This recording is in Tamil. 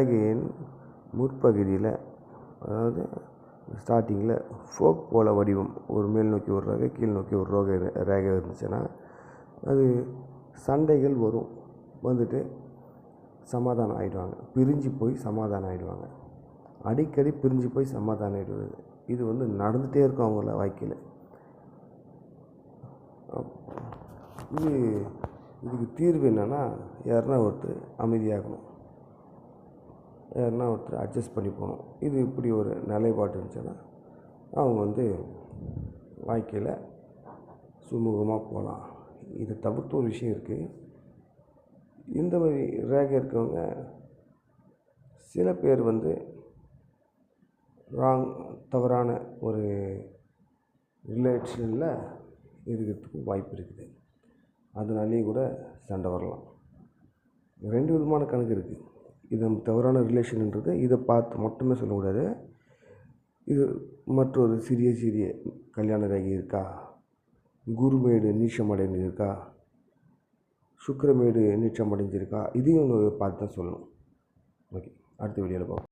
ரேகையின் முற்பகுதியில், அதாவது ஸ்டார்டிங்கில் ஃபோக் போல வடிவம், ஒரு மேல் நோக்கி ஒரு ரேகை, கீழ் நோக்கி ஒரு ரேகை இருந்துச்சுன்னா அது சண்டைகள் வரும். வந்துட்டு சமாதானம் ஆகிடுவாங்க, பிரிஞ்சு போய் சமாதானம் ஆகிடுவாங்க. அடிக்கடி பிரிஞ்சு போய் சமாதானம் ஆகிடுவது இது நடந்துகிட்டே இருக்கும் அவங்கள வாழ்க்கையில். இதுக்கு தீர்வு என்னென்னா, யாருன்னா ஒருத்தர் அமைதியாகணும், யாருன்னா ஒருத்தர் அட்ஜஸ்ட் பண்ணி போகணும். இது இப்படி ஒரு நிலைப்பாடு இருந்துச்சுன்னா அவங்க வாழ்க்கையில் சுமூகமாக போகலாம். இதை தவிர்த்து ஒரு விஷயம் இருக்குது. இந்த மாதிரி ரேகை இருக்கவங்க சில பேர் தவறான ஒரு ரிலேஷனில் இருக்கிறதுக்கு வாய்ப்பு இருக்குது. அதனாலேயே கூட சண்டை வரலாம். 2 விதமான கணக்கு இருக்குது. இது தவறான ரிலேஷன்ன்றது இதை பார்த்து மட்டுமே சொல்லக்கூடாது. இது மற்றொரு சிறிய கல்யாண ரேகை இருக்கா, குருமேடு நீச்சமடைந்து இருக்கா, சுக்கிரமேடு நீச்சமடைஞ்சிருக்கா, இதையும் பார்த்து தான் சொல்லணும். ஓகே, அடுத்த வீடியோவில் பார்ப்போம்.